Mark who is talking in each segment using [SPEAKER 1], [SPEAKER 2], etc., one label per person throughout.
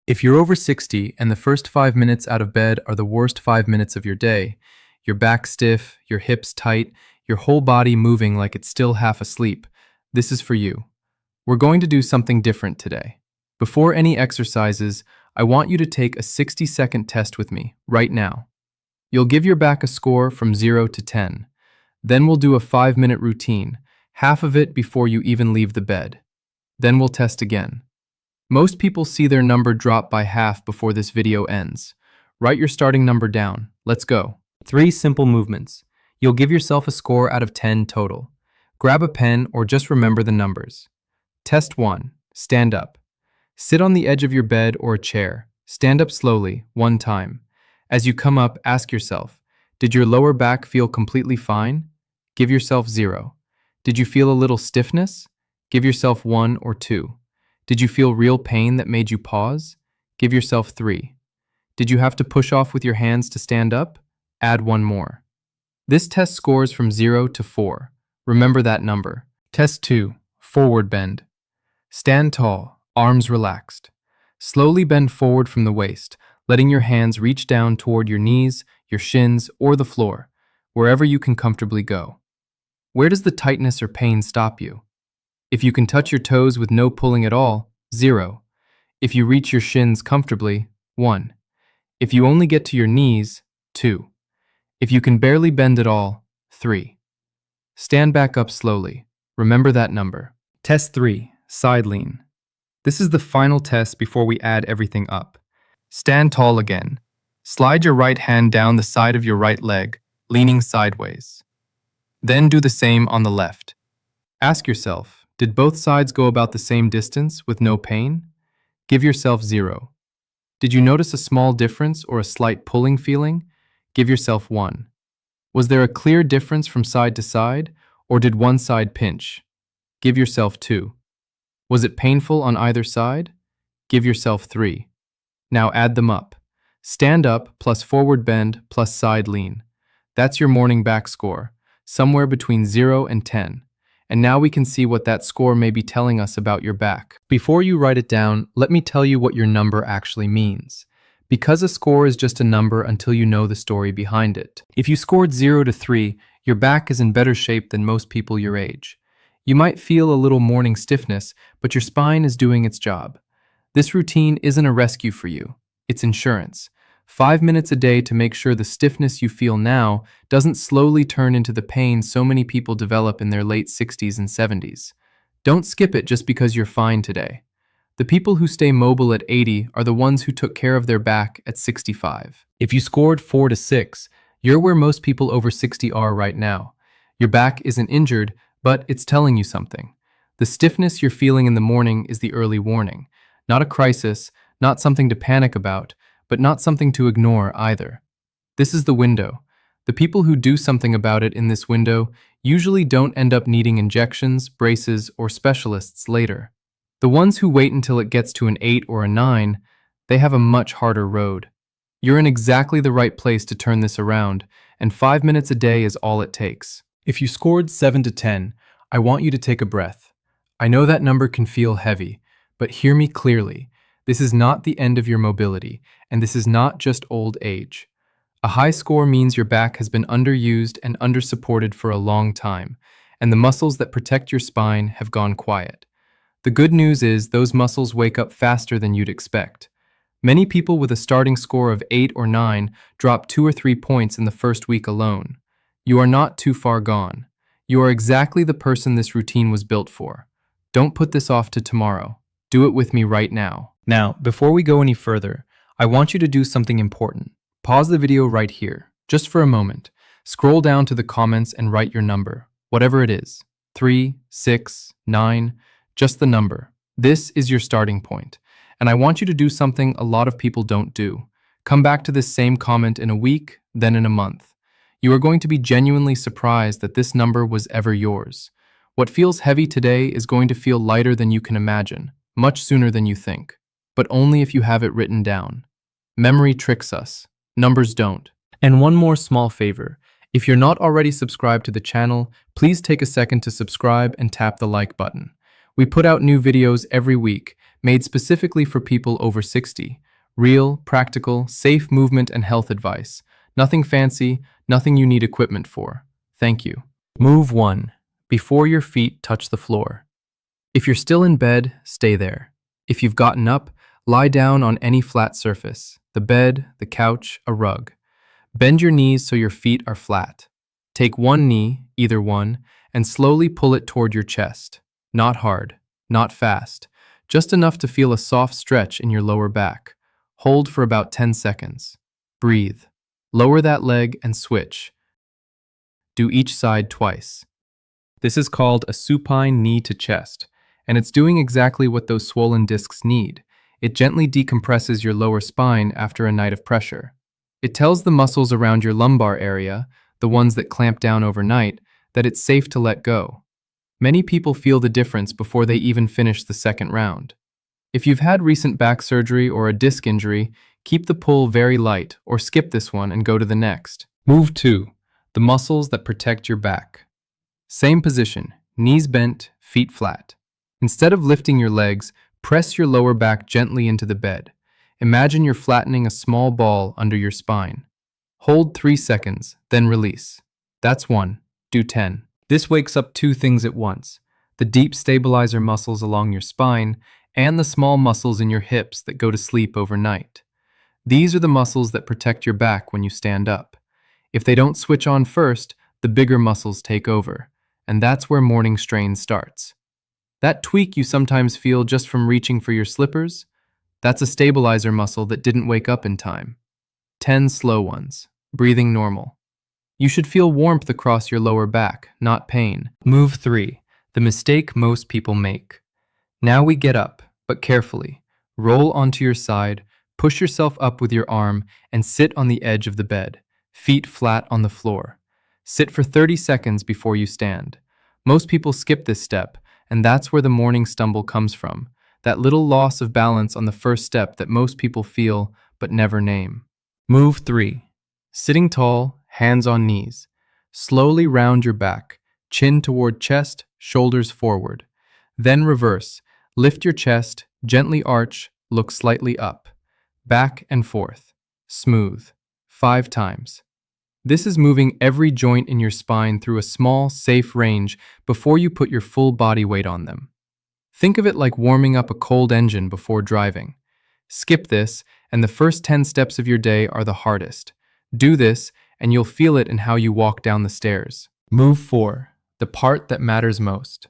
[SPEAKER 1] If you're over 60 and the first 5 minutes out of bed are the worst 5 minutes of your day, your back stiff, your hips tight, your whole body moving like it's still half asleep, this is for you. We're going to do something different today. Before any exercises, I want you to take a 60-second test with me right now. You'll give your back a score from 0 to 10. Then we'll do a 5-minute routine, half of it before you even leave the bed. Then we'll test again. Most people see their number drop by half before this video ends. Write your starting number down. Let's go. 3 simple movements. You'll give yourself a score out of 10 total. Grab a pen or just remember the numbers. Test 1. Stand up. Sit on the edge of your bed or a chair. Stand up slowly, 1 time. As you come up, ask yourself, did your lower back feel completely fine? Give yourself 0. Did you feel a little stiffness? Give yourself 1 or 2. Did you feel real pain that made you pause? Give yourself 3. Did you have to push off with your hands to stand up? Add 1 more. This test scores from 0 to 4. Remember that number. Test 2. Forward bend. Stand tall, arms relaxed. Slowly bend forward from the waist, letting your hands reach down toward your knees, your shins, or the floor, wherever you can comfortably go. Where does the tightness or pain stop you? If you can touch your toes with no pulling at all, 0. If you reach your shins comfortably, 1. If you only get to your knees, 2. If you can barely bend at all, 3. Stand back up slowly. Remember that number. Test 3. Side lean. This is the final test before we add everything up. Stand tall again. Slide your right hand down the side of your right leg, leaning sideways. Then do the same on the left. Ask yourself, did both sides go about the same distance with no pain? Give yourself 0. Did you notice a small difference or a slight pulling feeling? Give yourself 1. Was there a clear difference from side to side, or did one side pinch? Give yourself 2. Was it painful on either side? Give yourself 3. Now add them up. Stand up plus forward bend plus side lean. That's your morning back score, somewhere between 0 and 10. And now we can see what that score may be telling us about your back. Before you write it down, let me tell you what your number actually means. Because a score is just a number until you know the story behind it. If you scored 0 to 3, your back is in better shape than most people your age. You might feel a little morning stiffness, but your spine is doing its job. This routine isn't a rescue for you. It's insurance. 5 minutes a day to make sure the stiffness you feel now doesn't slowly turn into the pain so many people develop in their late 60s and 70s. Don't skip it just because you're fine today. The people who stay mobile at 80 are the ones who took care of their back at 65. If you scored 4 to 6, you're where most people over 60 are right now. Your back isn't injured, but it's telling you something. The stiffness you're feeling in the morning is the early warning. Not a crisis, not something to panic about, but not something to ignore either. This is the window. The people who do something about it in this window usually don't end up needing injections, braces, or specialists later. The ones who wait until it gets to an 8 or a 9, they have a much harder road. You're in exactly the right place to turn this around, and 5 minutes a day is all it takes. If you scored 7 to 10, I want you to take a breath. I know that number can feel heavy, but hear me clearly. This is not the end of your mobility, and this is not just old age. A high score means your back has been underused and undersupported for a long time, and the muscles that protect your spine have gone quiet. The good news is those muscles wake up faster than you'd expect. Many people with a starting score of 8 or 9 drop 2 or 3 points in the first week alone. You are not too far gone. You are exactly the person this routine was built for. Don't put this off to tomorrow. Do it with me right now. Now, before we go any further, I want you to do something important. Pause the video right here, just for a moment. Scroll down to the comments and write your number, whatever it is. 3, 6, 9, just the number. This is your starting point. And I want you to do something a lot of people don't do. Come back to this same comment in a week, then in a month. You are going to be genuinely surprised that this number was ever yours. What feels heavy today is going to feel lighter than you can imagine, much sooner than you think. But only if you have it written down. Memory tricks us. Numbers don't. And one more small favor. If you're not already subscribed to the channel, please take a second to subscribe and tap the like button. We put out new videos every week, made specifically for people over 60. Real, practical, safe movement and health advice. Nothing fancy, nothing you need equipment for. Thank you. Move 1. Before your feet touch the floor. If you're still in bed, stay there. If you've gotten up, lie down on any flat surface, the bed, the couch, a rug. Bend your knees so your feet are flat. Take one knee, either one, and slowly pull it toward your chest. Not hard, not fast, just enough to feel a soft stretch in your lower back. Hold for about 10 seconds. Breathe. Lower that leg and switch. Do each side twice. This is called a supine knee to chest, and it's doing exactly what those swollen discs need. It gently decompresses your lower spine after a night of pressure. It tells the muscles around your lumbar area, the ones that clamp down overnight, that it's safe to let go. Many people feel the difference before they even finish the second round. If you've had recent back surgery or a disc injury, keep the pull very light or skip this one and go to the next. Move 2. The muscles that protect your back. Same position, knees bent, feet flat. Instead of lifting your legs, press your lower back gently into the bed. Imagine you're flattening a small ball under your spine. Hold 3 seconds, then release. That's 1. Do 10. This wakes up 2 things at once: the deep stabilizer muscles along your spine and the small muscles in your hips that go to sleep overnight. These are the muscles that protect your back when you stand up. If they don't switch on first, the bigger muscles take over, and that's where morning strain starts. That tweak you sometimes feel just from reaching for your slippers? That's a stabilizer muscle that didn't wake up in time. 10 slow ones. Breathing normal. You should feel warmth across your lower back, not pain. Move 3. The mistake most people make. Now we get up, but carefully. Roll onto your side, push yourself up with your arm, and sit on the edge of the bed, feet flat on the floor. Sit for 30 seconds before you stand. Most people skip this step, and that's where the morning stumble comes from. That little loss of balance on the first step that most people feel but never name. Move 3. Sitting tall, hands on knees. Slowly round your back, chin toward chest, shoulders forward. Then reverse. Lift your chest, gently arch, look slightly up. Back and forth. Smooth. 5 times. This is moving every joint in your spine through a small, safe range before you put your full body weight on them. Think of it like warming up a cold engine before driving. Skip this, and the first 10 steps of your day are the hardest. Do this, and you'll feel it in how you walk down the stairs. Move 4. The part that matters most.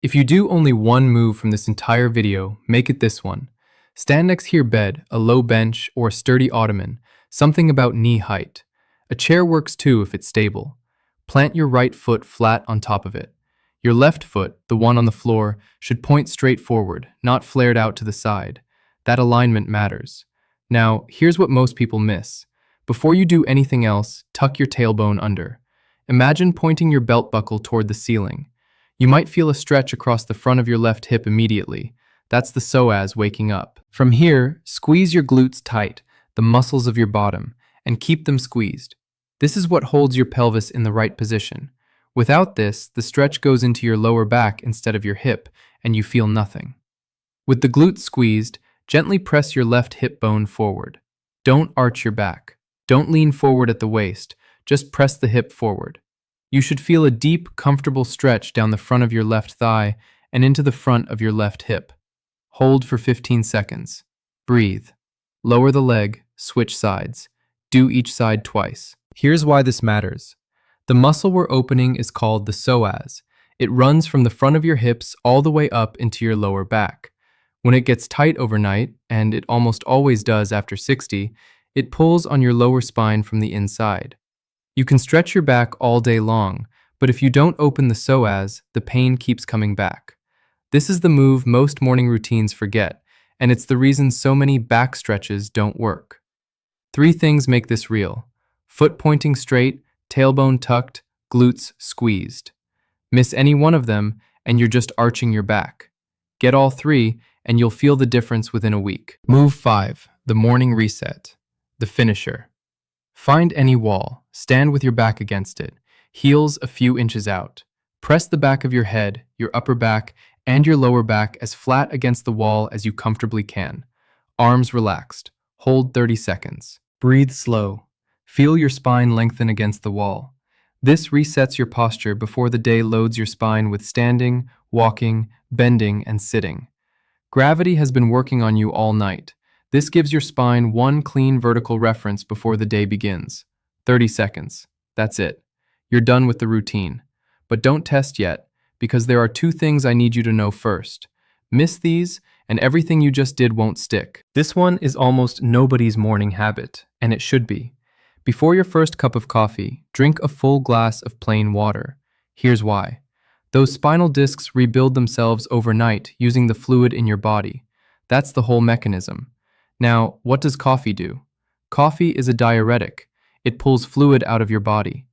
[SPEAKER 1] If you do only one move from this entire video, make it this one. Stand next to your bed, a low bench, or a sturdy ottoman, something about knee height. A chair works too if it's stable. Plant your right foot flat on top of it. Your left foot, the one on the floor, should point straight forward, not flared out to the side. That alignment matters. Now, here's what most people miss. Before you do anything else, tuck your tailbone under. Imagine pointing your belt buckle toward the ceiling. You might feel a stretch across the front of your left hip immediately. That's the psoas waking up. From here, squeeze your glutes tight, the muscles of your bottom, and keep them squeezed. This is what holds your pelvis in the right position. Without this, the stretch goes into your lower back instead of your hip, and you feel nothing. With the glutes squeezed, gently press your left hip bone forward. Don't arch your back. Don't lean forward at the waist, just press the hip forward. You should feel a deep, comfortable stretch down the front of your left thigh and into the front of your left hip. Hold for 15 seconds. Breathe. Lower the leg, switch sides. Do each side twice. Here's why this matters. The muscle we're opening is called the psoas. It runs from the front of your hips all the way up into your lower back. When it gets tight overnight, and it almost always does after 60, it pulls on your lower spine from the inside. You can stretch your back all day long, but if you don't open the psoas, the pain keeps coming back. This is the move most morning routines forget, and it's the reason so many back stretches don't work. 3 things make this real: foot pointing straight, tailbone tucked, glutes squeezed. Miss any one of them, and you're just arching your back. Get all 3, and you'll feel the difference within a week. Move 5, the morning reset, the finisher. Find any wall, stand with your back against it, heels a few inches out. Press the back of your head, your upper back, and your lower back as flat against the wall as you comfortably can. Arms relaxed. Hold 30 seconds. Breathe slow. Feel your spine lengthen against the wall. This resets your posture before the day loads your spine with standing, walking, bending, and sitting. Gravity has been working on you all night. This gives your spine one clean vertical reference before the day begins. 30 seconds. That's it. You're done with the routine. But don't test yet, because there are two things I need you to know first. Miss these, and everything you just did won't stick. This one is almost nobody's morning habit, and it should be. Before your first cup of coffee, drink a full glass of plain water. Here's why. Those spinal discs rebuild themselves overnight using the fluid in your body. That's the whole mechanism. Now, what does coffee do? Coffee is a diuretic. It pulls fluid out of your body.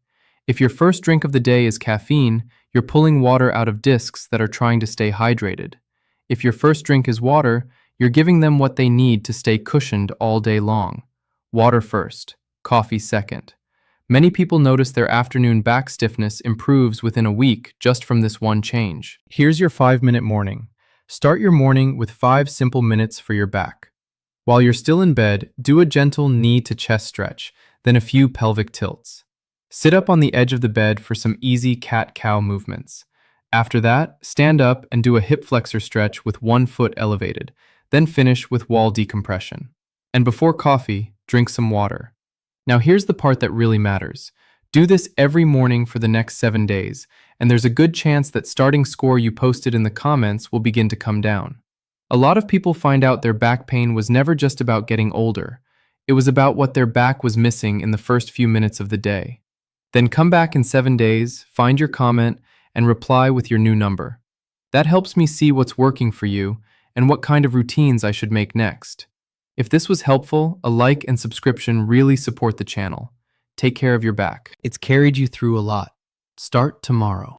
[SPEAKER 1] If your first drink of the day is caffeine, you're pulling water out of discs that are trying to stay hydrated. If your first drink is water, you're giving them what they need to stay cushioned all day long. Water first, coffee second. Many people notice their afternoon back stiffness improves within a week just from this one change. Here's your 5-minute morning. Start your morning with 5 simple minutes for your back. While you're still in bed, do a gentle knee to chest stretch, then a few pelvic tilts. Sit up on the edge of the bed for some easy cat-cow movements. After that, stand up and do a hip flexor stretch with one foot elevated, then finish with wall decompression. And before coffee, drink some water. Now here's the part that really matters. Do this every morning for the next 7 days, and there's a good chance that starting score you posted in the comments will begin to come down. A lot of people find out their back pain was never just about getting older. It was about what their back was missing in the first few minutes of the day. Then come back in 7 days, find your comment, and reply with your new number. That helps me see what's working for you and what kind of routines I should make next. If this was helpful, a like and subscription really support the channel. Take care of your back. It's carried you through a lot. Start tomorrow.